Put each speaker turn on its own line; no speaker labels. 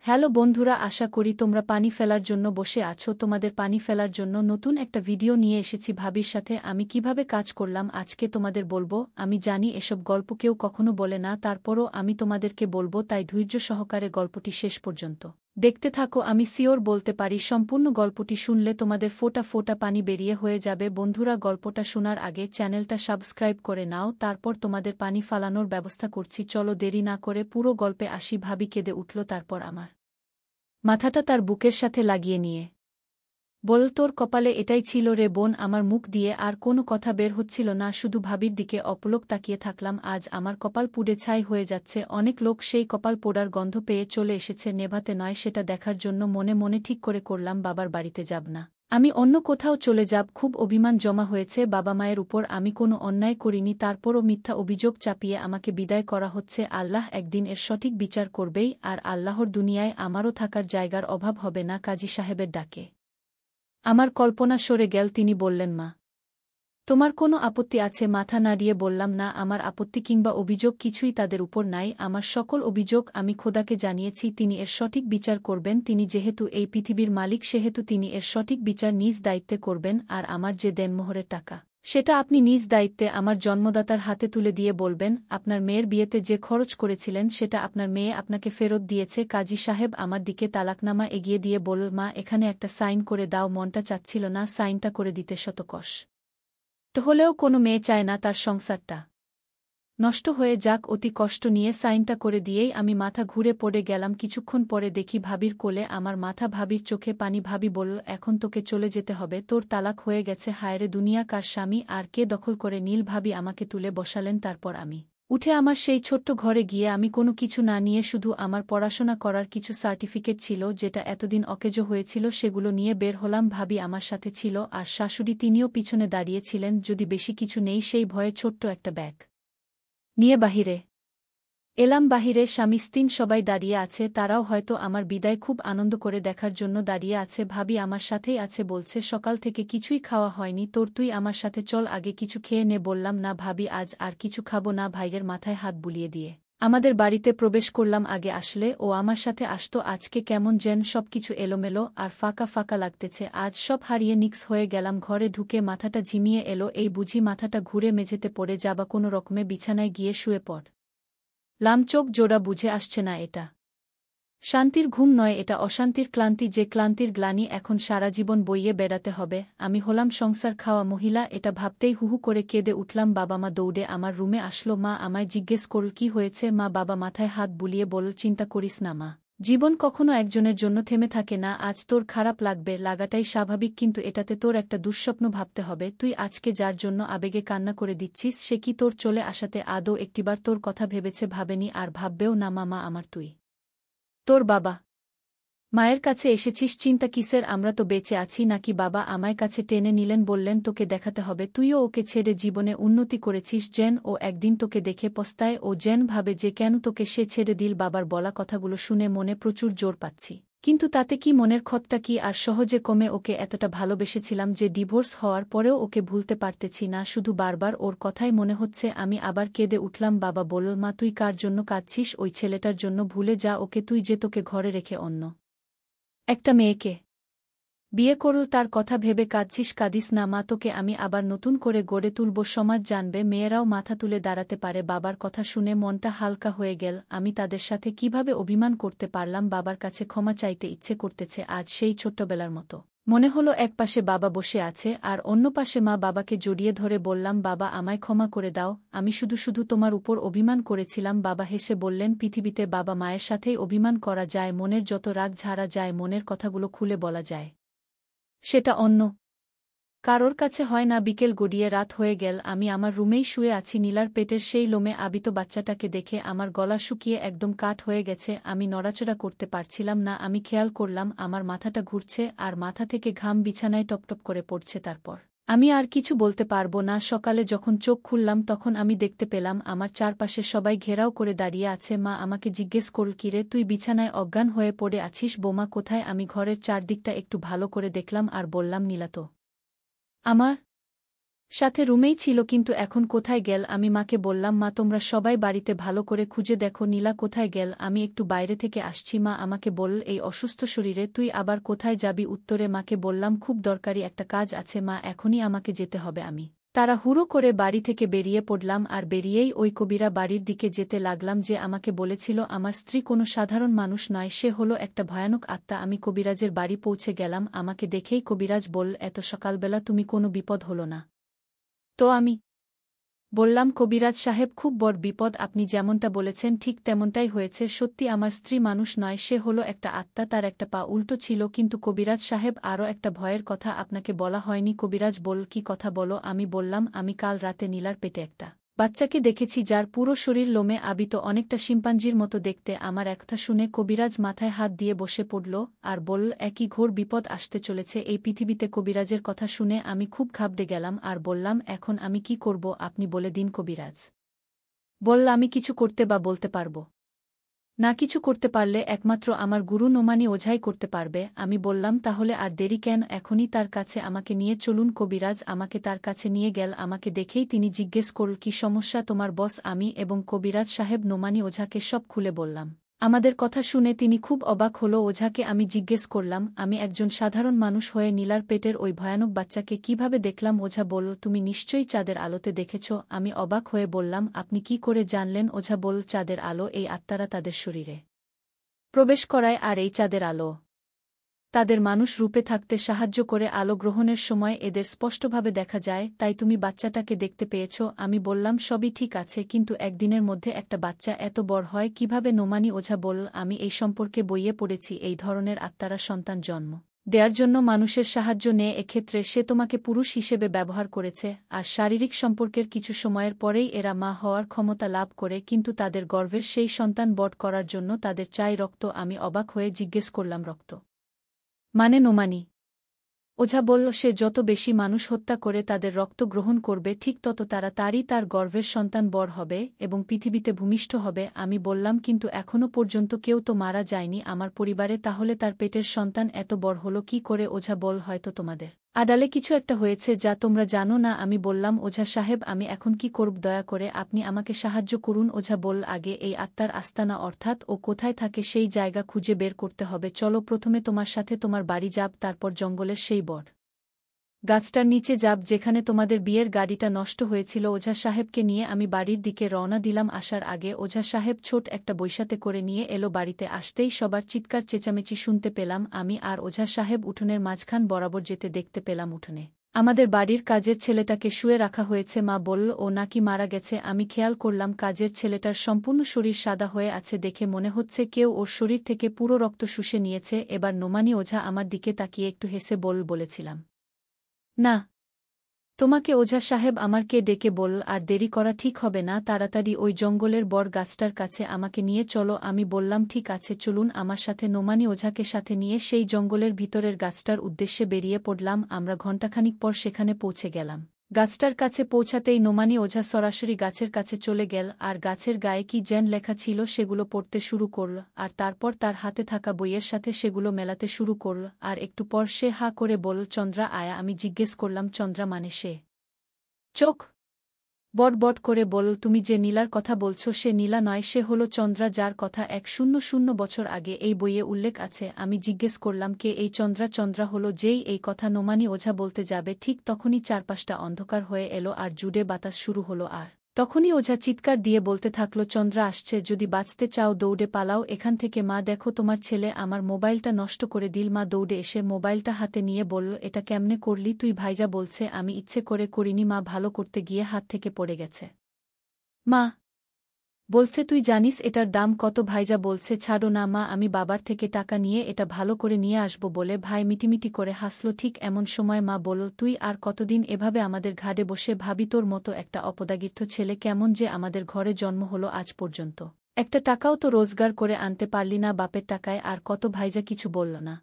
Hello বন্ধুরা, আশা করি তোমরা পানি ফেলার জন্য বসে আছো। তোমাদের পানি ফেলার জন্য নতুন একটা ভিডিও নিয়ে এসেছি। ভাবির সাথে আমি কিভাবে কাজ করলাম আজকে তোমাদের বলবো। আমি জানি এসব গল্প কেউ কখনো বলে না, তারপরও আমি তোমাদেরকে বলবো, তাই ধৈর্য সহকারে গল্পটি শেষ পর্যন্ত দেখতে থাকো। আমি সিওর বলতে পারি সম্পূর্ণ গল্পটি শুনলে তোমাদের ফোঁটা ফোঁটা পানি বেরিয়ে হয়ে যাবে। বন্ধুরা, গল্পটা শোনার আগে চ্যানেলটা সাবস্ক্রাইব করে নাও, তারপর তোমাদের পানি ফালানোর ব্যবস্থা করছি। চলো দেরি না করে পুরো গল্পে আসি। ভাবি কেঁদে উঠল, তারপর আমার মাথাটা তার বুকের সাথে লাগিয়ে নিয়ে বলল, তোর কপালে এটাই ছিল রে বোন। আমার মুখ দিয়ে আর কোনো কথা বের হচ্ছিল না, শুধু ভাবির দিকে অপলক তাকিয়ে থাকলাম। আজ আমার কপাল পুড়ে ছাই হয়ে যাচ্ছে। অনেক লোক সেই কপাল পোড়ার গন্ধ পেয়ে চলে এসেছে, নেভাতে নয় সেটা দেখার জন্য। মনে মনে ঠিক করে করলাম বাবার বাড়িতে যাব না, আমি অন্য কোথাও চলে যাব। খুব অভিমান জমা হয়েছে বাবা মায়ের উপর। আমি কোনো অন্যায় করিনি, তারপরও মিথ্যা অভিযোগ চাপিয়ে আমাকে বিদায় করা হচ্ছে। আল্লাহ একদিন এর সঠিক বিচার করবেই, আর আল্লাহর দুনিয়ায় আমারও থাকার জায়গার অভাব হবে না। কাজী সাহেবের ডাকে আমার কল্পনা সরে গেল। তিনি বললেন, মা, তোমার কোনো আপত্তি আছে? মাথা নাড়িয়ে বললাম, না, আমার আপত্তি কিংবা অভিযোগ কিছুই তাদের উপর নাই। আমার সকল অভিযোগ আমি খোদাকে জানিয়েছি, তিনি এর সঠিক বিচার করবেন। তিনি যেহেতু এই পৃথিবীর মালিক, সেহেতু তিনি এর সঠিক বিচার নিজ দায়িত্বে করবেন। আর আমার যে দেনমোহরের টাকা, সেটা আপনি নিজ দায়িত্বে আমার জন্মদাতার হাতে তুলে দিয়ে বলবেন, আপনার মেয়ের বিয়েতে যে খরচ করেছিলেন সেটা আপনার মেয়ে আপনাকে ফেরত দিয়েছে। কাজী সাহেব আমার দিকে তালাকনামা এগিয়ে দিয়ে বলল, মা, এখানে একটা সাইন করে দাও। মনটা চাচ্ছিল না সাইনটা করে দিতে, শতকশ তো হলেও কোনো মেয়ে চায় না তার সংসারটা নষ্ট হয়ে যাক। অতি কষ্ট নিয়ে সাইনটা করে দিয়েই আমি মাথা ঘুরে পড়ে গেলাম। কিছুক্ষণ পরে দেখি ভাবির কোলে আমার মাথা, ভাবির চোখে পানি। ভাবি বলল, এখন তোকে চলে যেতে হবে, তোর তালাক হয়ে গেছে। হায়রে দুনিয়া, কার স্বামী আর কে দখল করে নীল। ভাবি আমাকে তুলে বসালেন, তারপর আমি উঠে আমার সেই ছোট্ট ঘরে গিয়ে আমি কোনো কিছু না নিয়ে, শুধু আমার পড়াশোনা করার কিছু সার্টিফিকেট ছিল যেটা এতদিন অকেজো হয়েছিল, সেগুলো নিয়ে বের হলাম। ভাবি আমার সাথে ছিল, আর শাশুড়ি তিনিও পিছনে দাঁড়িয়েছিলেন। যদি বেশি কিছু নেই সেই ভয়ে ছোট্ট একটা ব্যাগ নিয়ে বাহিরে এলাম। বাহিরে স্বামী স্ত্রী সবাই দাঁড়িয়ে আছে, তারাও হয়তো আমার বিদায় খুব আনন্দ করে দেখার জন্য দাঁড়িয়ে আছে। ভাবি আমার সাথেই আছে, বলছে, সকাল থেকে কিছুই খাওয়া হয়নি তোর, তুই আমার সাথে চল, আগে কিছু খেয়ে নে। বললাম, না ভাবি, আজ আর কিছু খাবো না। ভাইয়ের মাথায় হাত বুলিয়ে দিয়ে আমাদের বাড়িতে প্রবেশ করলাম। আগে আসলে ও আমার সাথে আসতো, আজকে কেমন যেন সবকিছু এলোমেলো আর ফাঁকা ফাঁকা লাগতেছে। আজ সব হারিয়ে নিক্স হয়ে গেলাম। ঘরে ঢুকে মাথাটা ঝিমিয়ে এলো, এই বুঝি মাথাটা ঘুরে মেঝেতে পড়ে যাবা। কোনো রকমে বিছানায় গিয়ে শুয়ে পড় লাম। চোখ জোড়া, বুঝে আসছে না এটা শান্তির ঘুম নয়, এটা অশান্তির ক্লান্তি। যে ক্লান্তির গ্লানি এখন সারা জীবন বইয়ে বেড়াতে হবে। আমি হলাম সংসার খাওয়া মহিলা, এটা ভাবতেই হুহু করে কেঁদে উঠলাম। বাবা মা দৌড়ে আমার রুমে আসলো। মা আমায় জিজ্ঞেস করল, কি হয়েছে মা? বাবা মাথায় হাত বুলিয়ে বলল, চিন্তা করিস না মা, জীবন কখনো একজনের জন্য থেমে থাকে না। আজ তোর খারাপ লাগবে, লাগাটাই স্বাভাবিক, কিন্তু এটাতে তোর একটা দুঃস্বপ্ন ভাবতে হবে। তুই আজকে যার জন্য আবেগে কান্না করে দিচ্ছিস, সে কি তোর চলে আসাতে আদৌ একটিবার তোর কথা ভেবেছে? ভাবেনি, আর ভাববেও না। মামা আমার, তুই তোর বাবা মায়ের কাছে এসেছিস, চিন্তা কিসের? আমরা তো বেঁচে আছি নাকি? বাবা আমায় কাছে টেনে নিলেন, বললেন, তোকে দেখাতে হবে, তুইও ওকে ছেড়ে জীবনে উন্নতি করেছিস, যেন ও একদিন তোকে দেখে পস্তায়, ও যেন ভাবে যে কেন তোকে সে ছেড়ে দিল। বাবার বলা কথাগুলো শুনে মনে প্রচুর জোর পাচ্ছি, কিন্তু তাতে কি, মনের ক্ষতটা কি আর সহজে কমে? ওকে এতটা ভালোবেসেছিলাম যে ডিভোর্স হওয়ার পরেও ওকে ভুলতে পারতেছি না, শুধু বারবার ওর কথাই মনে হচ্ছে। আমি আবার কেঁদে উঠলাম। বাবা বলল, মা, তুই কার জন্য কাঁদছিস? ওই ছেলেটার জন্য। ভুলে যা ওকে, তুই যে তোকে ঘরে রেখে অন্য একটা মেয়েকে বিয়ে করল, তার কথা ভেবে কাঁদছিস। কাঁদিস না মা, তোকে আমি আবার নতুন করে গড়ে তুলব, সমাজ জানবে, মেয়েরাও মাথা তুলে দাঁড়াতে পারে। বাবার কথা শুনে মনটা হালকা হয়ে গেল। আমি তাদের সাথে কিভাবে অভিমান করতে পারলাম? বাবার কাছে ক্ষমা চাইতে ইচ্ছে করতেছে আজ সেই ছোট্টবেলার মতো। মনে হলো একপাশে বাবা বসে আছে আর অন্য পাশে মা। বাবাকে জড়িয়ে ধরে বললাম, বাবা আমায় ক্ষমা করে দাও, আমি শুধু শুধু তোমার উপর অভিমান করেছিলাম। বাবা হেসে বললেন, পৃথিবীতে বাবা মায়ের সাথেই অভিমান করা যায়, মনের যত রাগ ঝাড়া যায়, মনের কথাগুলো খুলে বলা যায়, সেটা অন্য কারোর কাছে হয় না। বিকেল গড়িয়ে রাত হয়ে গেল। আমি আমার রুমেই শুয়ে আছি। নীলার পেটের সেই লোমে আবিত বাচ্চাটাকে দেখে আমার গলা শুকিয়ে একদম কাঠ হয়ে গেছে। আমি নড়াচড়া করতে পারছিলাম না। আমি খেয়াল করলাম আমার মাথাটা ঘুরছে আর মাথা থেকে ঘাম বিছানায় টপটপ করে পড়ছে। তারপর আমি আর কিছু বলতে পারবো না। সকালে যখন চোখ খুললাম তখন আমি দেখতে পেলাম আমার চারপাশে সবাই ঘেরাও করে দাঁড়িয়ে আছে। মা আমাকে জিজ্ঞেস করল, কিরে তুই বিছানায় অজ্ঞান হয়ে পড়ে আছিস? বোমা কোথায়? আমি ঘরের চারদিকটা একটু ভালো করে দেখলাম আর বললাম, নীলা তো আমার সাথে রুমেই ছিল কিন্তু এখন কোথায় গেল? আমি মাকে বললাম, মা তোমরা সবাই বাড়িতে ভালো করে খুঁজে দেখো নীলা কোথায় গেল, আমি একটু বাইরে থেকে আসছি। মা আমাকে বলল, এই অসুস্থ শরীরে তুই আবার কোথায় যাবি? উত্তরে মাকে বললাম, খুব দরকারি একটা কাজ আছে মা, এখনই আমাকে যেতে হবে। আমি তাড়াহুড়ো করে বাড়ি থেকে বেরিয়ে পড়লাম আর বেরিয়েই ওই কবিরা বাড়ির দিকে যেতে লাগলাম যে আমাকে বলেছিল আমার স্ত্রী কোনো সাধারণ মানুষ নয়, সে হলো একটা ভয়ানক আত্মা। আমি কবিরাজের বাড়ি পৌঁছে গেলাম। আমাকে দেখেই কবিরাজ বলল, এত সকালবেলা তুমি কোনো বিপদ হলো না তো? আমি বললাম, কবিরাজ সাহেব খুব বড় বিপদ, আপনি যেমনটা বলেছেন ঠিক তেমনটাই হয়েছে। সত্যি আমার স্ত্রী মানুষ নয়, সে হলো একটা আত্মা, তার একটা পা উল্টো ছিল। কিন্তু কবিরাজ সাহেব আরও একটা ভয়ের কথা আপনাকে বলা হয়নি। কবিরাজ বলল, কি কথা বলো? আমি বললাম, আমি কাল রাতে নীলার পেটে একটা বাচ্চাকে দেখেছি যার পুরো শরীর লোমে আবিত, অনেকটা শিম্পাঞ্জির মতো দেখতে। আমার একথা শুনে কবিরাজ মাথায় হাত দিয়ে বসে পড়ল আর বলল, একই ঘোর বিপদ আসতে চলেছে এই পৃথিবীতে। কবিরাজের কথা শুনে আমি খুব ঘাবড়ে গেলাম আর বললাম, এখন আমি কি করব আপনি বলে দিন। কবিরাজ বলল, আমি কিছু করতে বা বলতে পারব না, কিছু করতে পারলে একমাত্র আমার গুরু নোমানি ওঝাই করতে পারবে। আমি বললাম, তাহলে আর দেরি কেন, এখনই তার কাছে আমাকে নিয়ে চলুন। কবিরাজ আমাকে তার কাছে নিয়ে গেল। আমাকে দেখেই তিনি জিজ্ঞেস করল, কি সমস্যা তোমার বস? আমি এবং কবিরাজ সাহেব নোমানি ওঝাকে সব খুলে বললাম। আমাদের কথা শুনে তিনি খুব অবাক হল। ওঝাকে আমি জিজ্ঞেস করলাম, আমি একজন সাধারণ মানুষ হয়ে নীলার পেটের ওই ভয়ানক বাচ্চাকে কিভাবে দেখলাম? ওঝা বলল, তুমি নিশ্চয়ই চাঁদের আলোতে দেখেছ। আমি অবাক হয়ে বললাম, আপনি কি করে জানলেন? ওঝা বলল, চাঁদের আলো এই আত্মারা তাদের শরীরে প্রবেশ করায় আর এই চাঁদের আলো তাদের মানুষ রূপে থাকতে সাহায্য করে। আলো গ্রহণের সময় এদের স্পষ্টভাবে দেখা যায়, তাই তুমি বাচ্চাটাকে দেখতে পেয়েছ। আমি বললাম, সবই ঠিক আছে, কিন্তু একদিনের মধ্যে একটা বাচ্চা এত বড় হয় কিভাবে? নোমানি ওঝা বলল, আমি এই সম্পর্কে বইয়ে পড়েছি। এই ধরনের আত্মারা সন্তান জন্ম দেওয়ার জন্য মানুষের সাহায্য নেয়। এক্ষেত্রে সে তোমাকে পুরুষ হিসেবে ব্যবহার করেছে, আর শারীরিক সম্পর্কের কিছু সময়ের পরেই এরা মা হওয়ার ক্ষমতা লাভ করে, কিন্তু তাদের গর্ভের সেই সন্তান বড় করার জন্য তাদের চাই রক্ত। আমি অবাক হয়ে জিজ্ঞেস করলাম, রক্ত মানে? নোমানি ওঝা বলল, সে যত বেশি মানুষ হত্যা করে তাদের রক্ত গ্রহণ করবে ঠিক তত তাড়াতাড়ি তার গর্ভের সন্তান বড় হবে এবং পৃথিবীতে ভূমিষ্ঠ হবে। আমি বললাম, কিন্তু এখনও পর্যন্ত কেউ তো মারা যায়নি আমার পরিবারে, তাহলে তার পেটের সন্তান এত বড় হলো কি করে? ওঝা বলল, হয়তো তোমাদের আড়ালে কিছু একটা হয়েছে যা তোমরা জানো না। আমি বললাম, ওঝা সাহেব আমি এখন কি করব? দয়া করে আপনি আমাকে সাহায্য করুন। ওঝা বলল, আগে এই আত্মার আস্তানা অর্থাৎ ও কোথায় থাকে সেই জায়গা খুঁজে বের করতে হবে। চলো প্রথমে তোমার সাথে তোমার বাড়ি যাব, তারপর জঙ্গলের সেই বড় গাছটার নিচে যাব যেখানে তোমাদের বিয়ের গাড়িটা নষ্ট হয়েছিল। ওঝা সাহেবকে নিয়ে আমি বাড়ির দিকে রওনা দিলাম। আসার আগে ওঝা সাহেব ছোট একটা বৈশাতে করে নিয়ে এলো। বাড়িতে আসতেই সবার চিৎকার চেঁচামেচি শুনতে পেলাম। আমি আর ওঝা সাহেব উঠোনের মাঝখান বরাবর যেতে দেখতে পেলাম। উঠোনে আমাদের বাড়ির কাজের ছেলেটাকে শুয়ে রাখা হয়েছে। মা বলল, ও নাকি মারা গেছে। আমি খেয়াল করলাম কাজের ছেলেটার সম্পূর্ণ শরীর সাদা হয়ে আছে, দেখে মনে হচ্ছে কেউ ওর শরীর থেকে পুরো রক্ত শুষে নিয়েছে। এবার নোমানি ওঝা আমার দিকে তাকিয়ে একটু হেসে বলেছিলাম না তোমাকে? ওঝা সাহেব আমারকে ডেকে বলল, আর দেরি করা ঠিক হবে না, তাড়াতাড়ি ওই জঙ্গলের বড় গাছটার কাছে আমাকে নিয়ে চলো। আমি বললাম, ঠিক আছে চলুন আমার সাথে। নোমানি ওঝাকে সাথে নিয়ে সেই জঙ্গলের ভিতরের গাছটার উদ্দেশ্যে বেরিয়ে পড়লাম। আমরা ঘণ্টাখানিক পর সেখানে পৌঁছে গেলাম। গাছটার কাছে পৌঁছাতেই নোমানি ওঝা সরাসরি গাছের কাছে চলে গেল আর গাছের গায়ে কি যেন লেখা ছিল সেগুলো পড়তে শুরু করল, আর তারপর তার হাতে থাকা বইয়ের সাথে সেগুলো মেলাতে শুরু করল। আর একটু পর সে হা করে বলল, চন্দ্রা আয়া। আমি জিজ্ঞেস করলাম, চন্দ্রা মানে? সে চোখ বট করে বলল, তুমি যে নীলার কথা বলছো সে নীলা নয়, সে হলো চন্দ্রা, যার কথা 100 বছর আগে এই বইয়ে উল্লেখ আছে। আমি জিজ্ঞেস করলাম, কে এই চন্দ্রা? চন্দ্রা হলো যেই এই কথা নোমানি ওঝা বলতে যাবে ঠিক তখনই চারপাশটা অন্ধকার হয়ে এলো আর জুড়ে বাতাস শুরু হলো। আর তখনই ওঝা চিৎকার দিয়ে বলতে থাকলো, চন্দ্রা আসছে, যদি বাঁচতে চাও দৌড়ে পালাও এখান থেকে। মা দেখো তোমার ছেলে আমার মোবাইলটা নষ্ট করে দিল। মা দৌড়ে এসে মোবাইলটা হাতে নিয়ে বলল, এটা কেমনে করলি তুই? ভাইজা বলছে আমি ইচ্ছে করে করিনি মা, ভালো করতে গিয়ে হাত থেকে পড়ে গেছে। মা বলছে, তুই জানিস এটার দাম কত? ভাইজা বলছে, ছাড়ো না মা, আমি বাবার থেকে টাকা নিয়ে এটা ভালো করে নিয়ে আসব বলে ভাই মিটিমিটি করে হাসল। ঠিক এমন সময় মা বলল, তুই আর কতদিন এভাবে আমাদের ঘাড়ে বসে ভাবি? তোর মতো একটা অপদার্থ ছেলে কেমন যে আমাদের ঘরে জন্ম হলো আজ পর্যন্ত একটা টাকাও তো রোজগার করে আনতে পারলি না বাপের টাকায়। আর কত? ভাইজা কিছু বলল না।